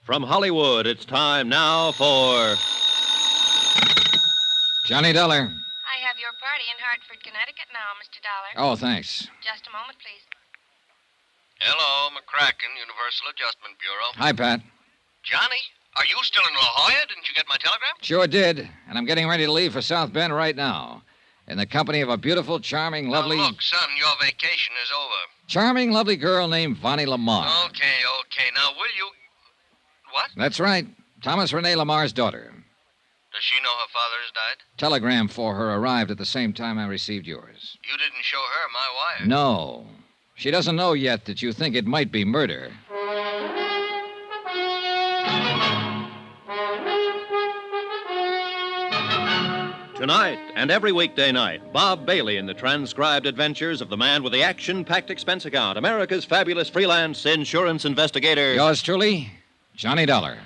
From Hollywood, it's time now for Johnny Dollar. I have your party in Hartford, Connecticut now, Mr. Dollar. Oh, thanks. Just a moment, please. Hello, McCracken, Universal Adjustment Bureau. Hi, Pat. Johnny, are you still in La Jolla? Didn't you get my telegram? Sure did. And I'm getting ready to leave for South Bend right now. In the company of a beautiful, charming, lovely... Now, look, son, your vacation is over. Charming, lovely girl named Vonnie LaMarr. Okay. Now, will you... What? That's right. Thomas Rene LaMarr's daughter. Does she know her father has died? Telegram for her arrived at the same time I received yours. You didn't show her my wire. No. She doesn't know yet that you think it might be murder. Tonight and every weekday night, Bob Bailey in the transcribed adventures of the man with the action-packed expense account, America's fabulous freelance insurance investigator. Yours truly, Johnny Dollar.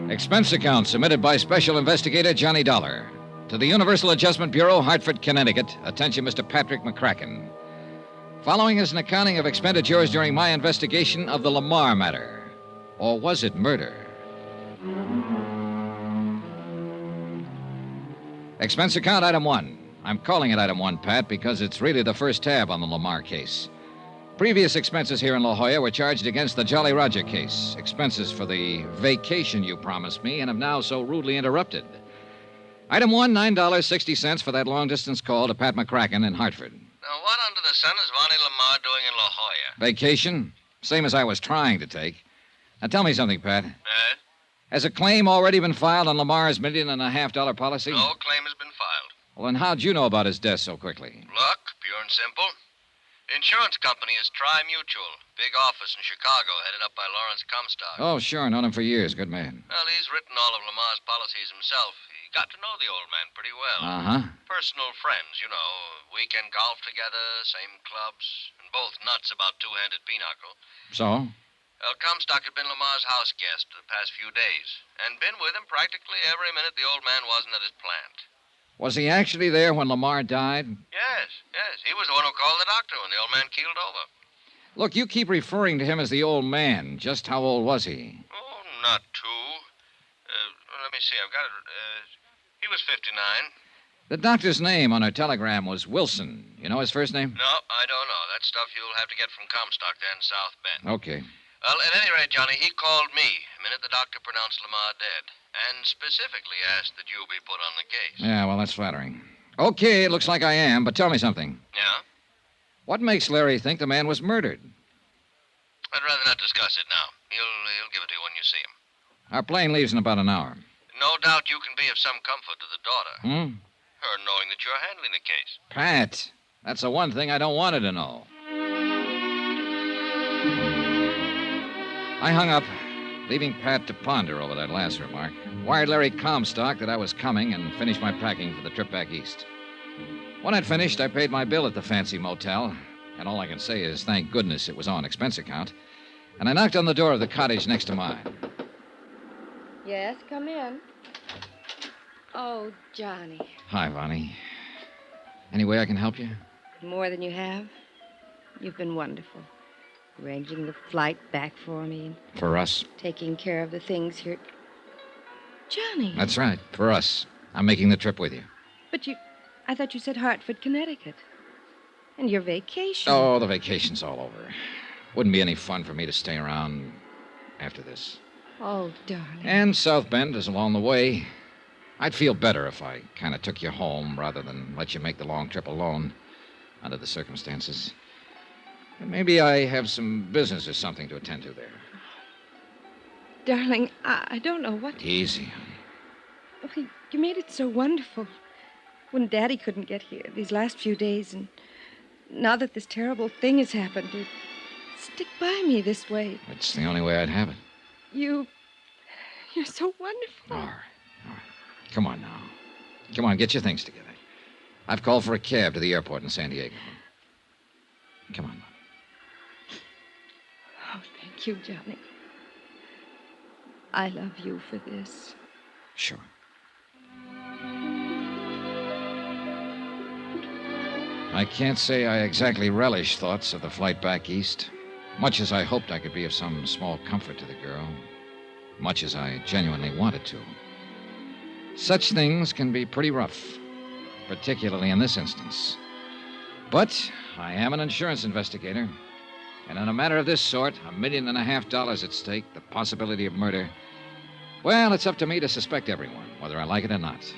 Expense account submitted by Special Investigator Johnny Dollar. To the Universal Adjustment Bureau, Hartford, Connecticut. Attention, Mr. Patrick McCracken. Following is an accounting of expenditures during my investigation of the LaMarr matter. Or was it murder? Expense account item 1. I'm calling it item 1, Pat, because it's really the first tab on the LaMarr case. Previous expenses here in La Jolla were charged against the Jolly Roger case. Expenses for the vacation you promised me and have now so rudely interrupted. Item 1, $9.60 for that long-distance call to Pat McCracken in Hartford. Now, what under the sun is Vonnie LaMarr doing in La Jolla? Vacation? Same as I was trying to take. Now, tell me something, Pat. Has a claim already been filed on LaMarr's $1.5 million policy? No claim has been filed. Well, then how'd you know about his death so quickly? Luck, pure and simple. The insurance company is Tri-Mutual. Big office in Chicago, headed up by Lawrence Comstock. Oh, sure. Known him for years. Good man. Well, he's written all of Lamar's policies himself. He got to know the old man pretty well. Uh-huh. Personal friends, you know. Weekend golf together, same clubs, and both nuts about two-handed pinochle. So? Well, Comstock had been Lamar's house guest the past few days, and been with him practically every minute the old man wasn't at his plant. Was he actually there when LaMarr died? Yes. He was the one who called the doctor when the old man keeled over. Look, you keep referring to him as the old man. Just how old was he? Oh, not too. Let me see. I've got it. He was 59. The doctor's name on her telegram was Wilson. You know his first name? No, I don't know. That stuff you'll have to get from Comstock there in South Bend. Okay. Well, at any rate, Johnny, he called me the minute the doctor pronounced Lamar dead, and specifically asked that you be put on the case. Yeah, well, that's flattering. Okay, it looks like I am, but tell me something. Yeah? What makes Larry think the man was murdered? I'd rather not discuss it now. He'll give it to you when you see him. Our plane leaves in about an hour. No doubt you can be of some comfort to the daughter. Her knowing that you're handling the case. Pat, that's the one thing I don't want her to know. I hung up, leaving Pat to ponder over that last remark. Wired Larry Comstock that I was coming and finished my packing for the trip back east. When I'd finished, I paid my bill at the fancy motel. And all I can say is, thank goodness it was on expense account. And I knocked on the door of the cottage next to mine. Yes, come in. Oh, Johnny. Hi, Vonnie. Any way I can help you? More than you have. You've been wonderful. Arranging the flight back for me and For us? taking care of the things here. Johnny. That's right, for us. I'm making the trip with you. But I thought you said Hartford, Connecticut. And your vacation. Oh, the vacation's all over. Wouldn't be any fun for me to stay around after this. Oh, darling. And South Bend is along the way. I'd feel better if I kind of took you home rather than let you make the long trip alone under the circumstances. And maybe I have some business or something to attend to there. Darling, I don't know what... Easy. Okay, you made it so wonderful. When Daddy couldn't get here these last few days, and now that this terrible thing has happened, you stick by me this way. It's the only way I'd have it. You're so wonderful. All right. Come on now. Come on, get your things together. I've called for a cab to the airport in San Diego. Come on, Mom. Oh, thank you, Johnny. I love you for this. Sure. I can't say I exactly relish thoughts of the flight back east, much as I hoped I could be of some small comfort to the girl, much as I genuinely wanted to. Such things can be pretty rough, particularly in this instance. But I am an insurance investigator, and in a matter of this sort, $1.5 million at stake, the possibility of murder, well, it's up to me to suspect everyone, whether I like it or not.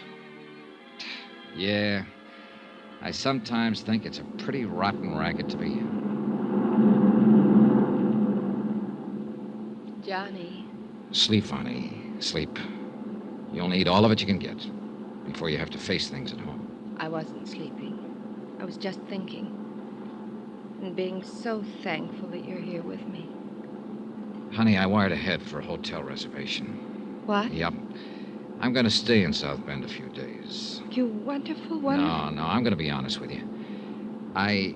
Yeah, I sometimes think it's a pretty rotten racket to be in. Johnny. Sleep, honey, sleep. You'll need all of it you can get before you have to face things at home. I wasn't sleeping. I was just thinking. And being so thankful that you're here with me. Honey, I wired ahead for a hotel reservation. What? Yep. I'm going to stay in South Bend a few days. You wonderful, wonderful... No, I'm going to be honest with you. I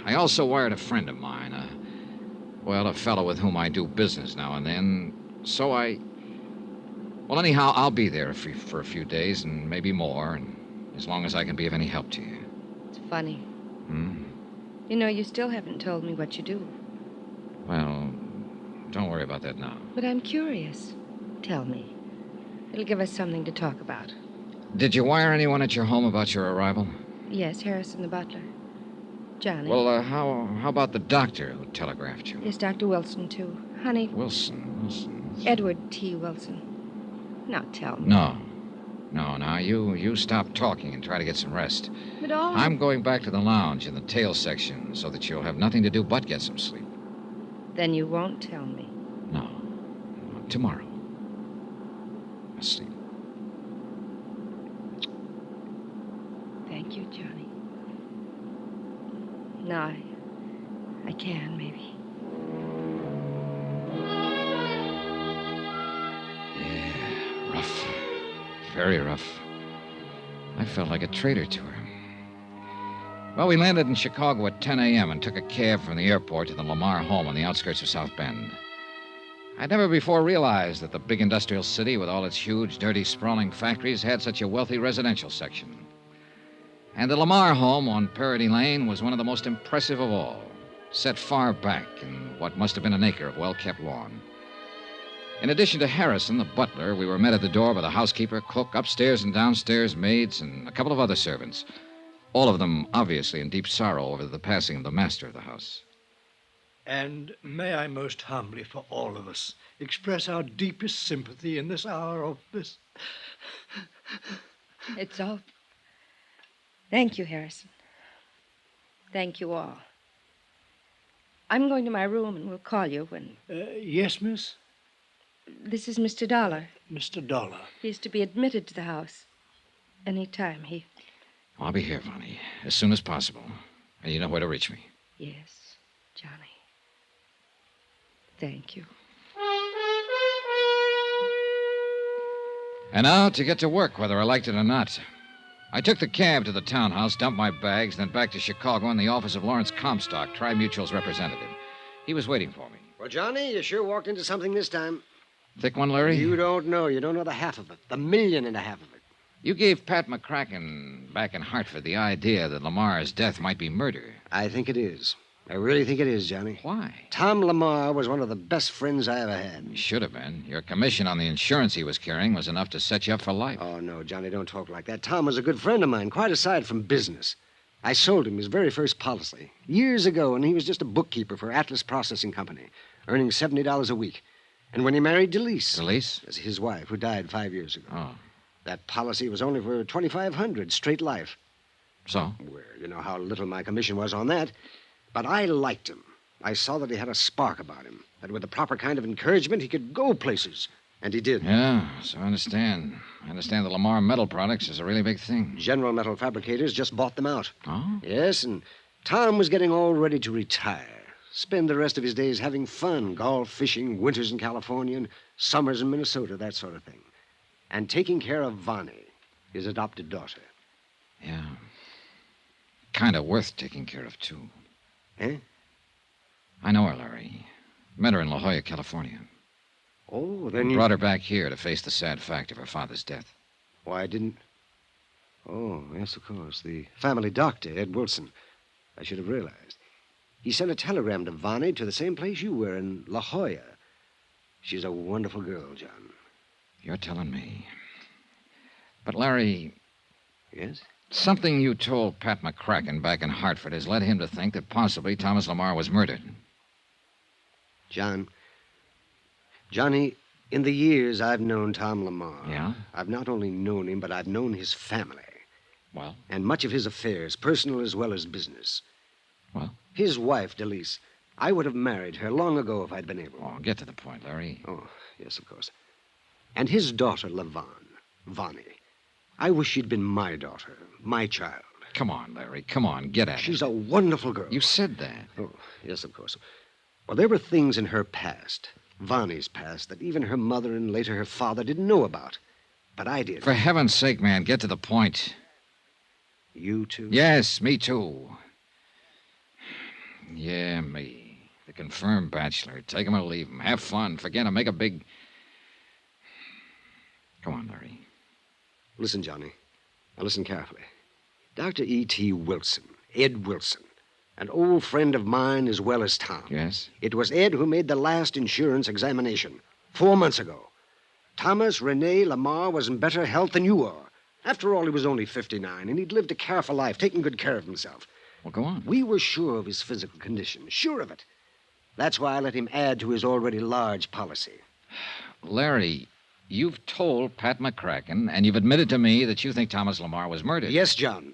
also wired a friend of mine, a fellow with whom I do business now and then. So well, anyhow, I'll be there for a few days and maybe more, and as long as I can be of any help to you. It's funny. Hmm? You know, you still haven't told me what you do. Well, don't worry about that now. But I'm curious. Tell me. It'll give us something to talk about. Did you wire anyone at your home about your arrival? Yes, Harrison the butler. Johnny. Well, how about the doctor who telegraphed you? Yes, Dr. Wilson, too. Honey. Wilson. Edward T. Wilson. Now tell me. No, you stop talking and try to get some rest. But all... I'm going back to the lounge in the tail section so that you'll have nothing to do but get some sleep. Then you won't tell me. No. Tomorrow. Asleep. Thank you, Johnny. Now I can, maybe. Yeah, rough. Very rough. I felt like a traitor to her. Well, we landed in Chicago at 10 a.m. and took a cab from the airport to the LaMarr home on the outskirts of South Bend. I'd never before realized that the big industrial city with all its huge, dirty, sprawling factories had such a wealthy residential section. And the LaMarr home on Parody Lane was one of the most impressive of all, set far back in what must have been an acre of well-kept lawn. In addition to Harrison, the butler, we were met at the door by the housekeeper, cook, upstairs and downstairs maids, and a couple of other servants, all of them obviously in deep sorrow over the passing of the master of the house. And may I most humbly, for all of us, express our deepest sympathy in this hour of this... It's all... Thank you, Harrison. Thank you all. I'm going to my room and we'll call you when... Yes, miss? This is Mr. Dollar. Mr. Dollar. He's to be admitted to the house. Any time. I'll be here, Vonnie, as soon as possible. And you know where to reach me. Yes, Johnny. Thank you. And now to get to work, whether I liked it or not. I took the cab to the townhouse, dumped my bags, then back to Chicago in the office of Lawrence Comstock, Tri-Mutual's representative. He was waiting for me. Well, Johnny, you sure walked into something this time. Thick one, Larry? You don't know. You don't know the half of it. The $1.5 million of it. You gave Pat McCracken back in Hartford the idea that LaMarr's death might be murder. I think it is. I really think it is, Johnny. Why? Tom LaMarr was one of the best friends I ever had. He should have been. Your commission on the insurance he was carrying was enough to set you up for life. Oh, no, Johnny, don't talk like that. Tom was a good friend of mine, quite aside from business. I sold him his very first policy years ago, and he was just a bookkeeper for Atlas Processing Company, earning $70 a week. And when he married Delise... Delise? That's his wife, who died 5 years ago. Oh. That policy was only for $2,500, straight life. So? Well, you know how little my commission was on that. But I liked him. I saw that he had a spark about him, that with the proper kind of encouragement, he could go places. And he did. Yeah, so I understand. I understand that LaMarr Metal Products is a really big thing. General Metal Fabricators just bought them out. Oh? Yes, and Tom was getting all ready to retire. Spend the rest of his days having fun, golf, fishing, winters in California, and summers in Minnesota, that sort of thing. And taking care of Vonnie, his adopted daughter. Yeah. Kind of worth taking care of, too. Eh? I know her, Larry. Met her in La Jolla, California. Oh, then you... Brought her back here to face the sad fact of her father's death. Why, I didn't... Oh, yes, of course. The family doctor, Ed Wilson. I should have realized. He sent a telegram to Vonnie to the same place you were, in La Jolla. She's a wonderful girl, John. You're telling me. But, Larry, Yes? something you told Pat McCracken back in Hartford has led him to think that possibly Thomas LaMarr was murdered. Johnny, in the years I've known Tom LaMarr, Yeah? I've not only known him, but I've known his family. Well? And much of his affairs, personal as well as business. Well? His wife, Delise, I would have married her long ago if I'd been able. Oh, get to the point, Larry. Oh, yes, of course. And his daughter, Vonnie. I wish she'd been my daughter, my child. Come on, Larry. Come on, get at it. She's a wonderful girl. You said that. Oh, yes, of course. Well, there were things in her past, Vonnie's past, that even her mother and later her father didn't know about. But I did. For heaven's sake, man, get to the point. You too? Yes, me too. Yeah, me. The confirmed bachelor. Take him or leave him. Have fun. Forget him. Make a big... Come on, Larry. Listen, Johnny. Now listen carefully. Dr. E.T. Wilson, Ed Wilson, an old friend of mine as well as Tom. Yes? It was Ed who made the last insurance examination 4 months ago. Thomas Rene LaMarr was in better health than you are. After all, he was only 59, and he'd lived a careful life, taking good care of himself. Well, go on. We were sure of his physical condition, sure of it. That's why I let him add to his already large policy. Larry, you've told Pat McCracken, and you've admitted to me that you think Thomas LaMarr was murdered. Yes, John.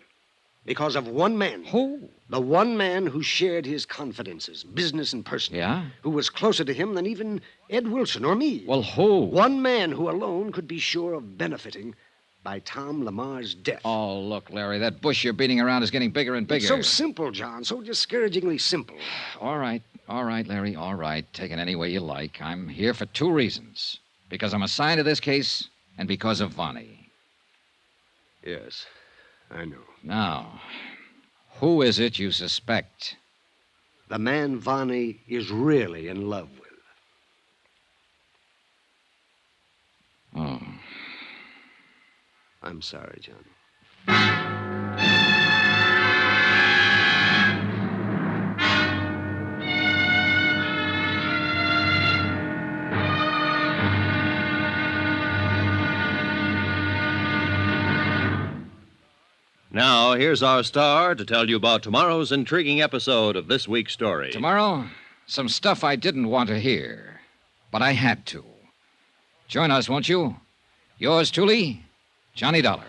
Because of one man. Who? The one man who shared his confidences, business and personal. Yeah? Who was closer to him than even Ed Wilson or me. Well, who? One man who alone could be sure of benefiting by Tom LaMarr's death. Oh, look, Larry, that bush you're beating around is getting bigger and bigger. It's so simple, John, so discouragingly simple. All right, Larry, all right. Take it any way you like. I'm here for 2 reasons. Because I'm assigned to this case, and because of Vonnie. Yes, I know. Now, who is it you suspect? The man Vonnie is really in love with. Oh. I'm sorry, John. Now, here's our star to tell you about tomorrow's intriguing episode of this week's story. Tomorrow, some stuff I didn't want to hear, but I had to. Join us, won't you? Yours truly, Johnny Dollar.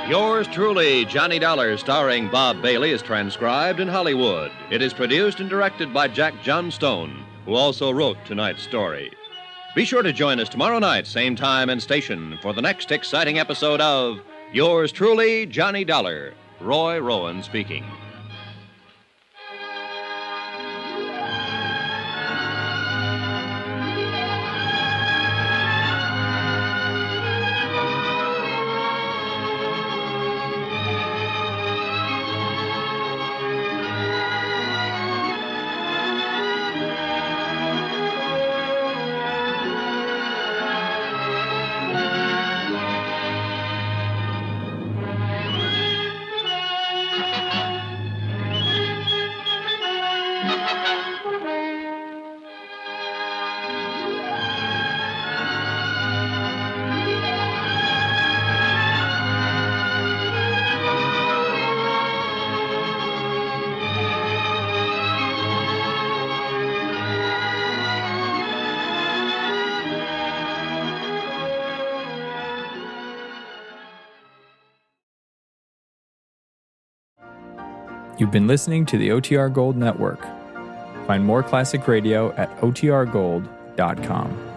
Yours truly, Johnny Dollar, starring Bob Bailey, is transcribed in Hollywood. It is produced and directed by Jack Johnstone, who also wrote tonight's story. Be sure to join us tomorrow night, same time and station, for the next exciting episode of Yours truly, Johnny Dollar. Roy Rowan speaking. You've been listening to the OTR Gold Network. Find more classic radio at otrgold.com.